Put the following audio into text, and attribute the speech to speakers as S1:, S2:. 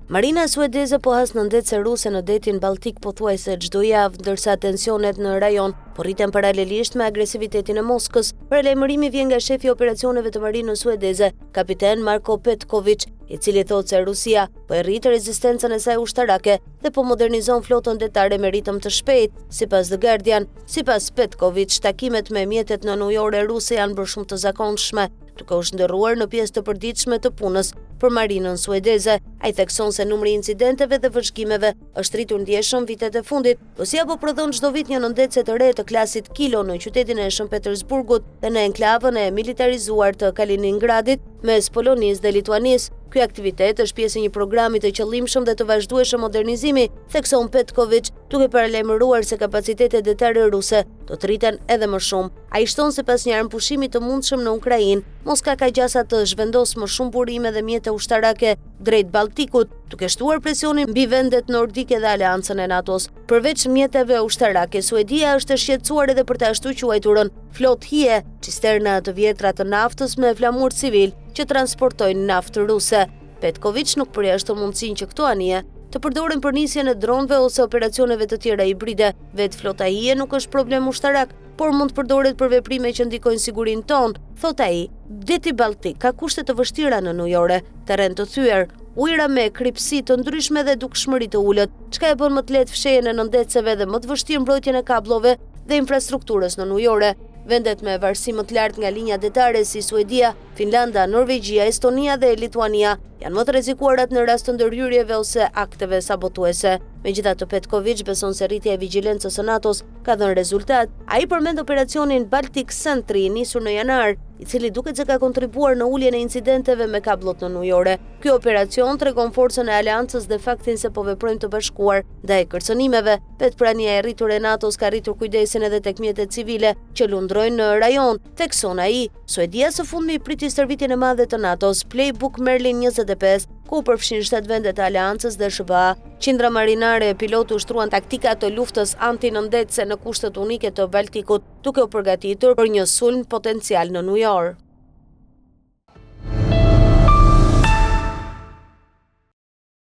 S1: Marina suedeze po has në ndetse ruse në detin Baltik pothuajse çdo javë, ndërsa tensionet në rajon po rriten paralelisht me agresivitetin e Moskës. Paralajmërimi vjen nga shefi i operacioneve të marinës suedeze, kapiten Marko Petković, i cili thotë se Rusia po e rrit rezistencën e saj ushtarake dhe po modernizon flotën detare me ritëm të shpejtë. Sipas The Guardian, sipas Petković, takimet me mjetet në ujore ruse janë bërë shumë të zakonshme, duke u shndërruar në pjesë të përditshme të punës për marinën suedeze. Ai thekson se numri i incidenteve dhe vëzhgimeve është rritur ndjeshëm vitet e fundit. Rusia po prodhon çdo vit një nëndece të re të klasit Kilo në qytetin e Shën Petersburgut dhe në enklavën e militarizuar të Kaliningradit mes Polonisë dhe Lituanisë. Ky aktivitet është pjesë e një programi të qëllimshëm dhe të vazhdueshëm modernizimi, thekson Petković, duke paralajmëruar se kapacitetet detare ruse do të rriten edhe më shumë. Ai shton se pas një armpushimi të mundshëm në Ukrainë, Moska ka gjasa të zhvendosë më shumë burime dhe mjete ushtarake drejt Baltikut, duke shtuar presionin mbi vendet nordike dhe aleancën e NATO-s. Përveç mjeteve ushtarake, Suedia është e shqetësuar edhe për të ashtu quajturën flotë hije, cisterna të vjetra të naftës me flamur civil që transportojnë naftë ruse. Petković nuk përjashton mundësinë që këto anije të përdoren për nisjen e dronëve ose operacioneve të tjera hibride. Vetë flota hije nuk është problem ushtarak, por mund të përdoret për veprime që ndikojnë sigurinë tonë, thot ai. Deti Baltik ka kushte të vështira në ujore, terren të thyer, ujëra me kripsi të ndryshme dhe dukshmëri të ulët, çka e bën më të lehtë fshehjen e nëndeceve dhe më të vështirë mbrojtjen e kabllove dhe infrastrukturës në ujore. Vendet me varësi më të lartë nga linja detare si Suedia, Finlanda, Norvegjia, Estonia dhe Lituania janë më të rrezikuarat në rast të ndërhyrjeve ose akteve sabotuese. Megjithatë, Petković beson se rritja e vigjilencës së NATO-s ka dhënë rezultat. Ai përmend operacionin Baltic Sentry nisur në janar, i cili duket se ka kontribuar në uljen e incidenteve me kabllot në ujore. Ky operacion tregon forcën e aleancës dhe faktin se po veprojnë të bashkuar ndaj kërcënimeve. Vetprania e rritur e NATO-s ka rritur kujdesin edhe tek mjetet civile që lundrojnë në rajon, thekson ai. Suedia së fundmi priti stërvitjen e madhe të NATO-s, Playbook Merlin 25, ku përfshin 7 vende të aleancës dhe SBA. Qindra marinare e pilotu ushtruan taktika të luftës antinëndetëse në kushtet unike të Baltikut, duke u përgatitur për një sulm potencial në ujor.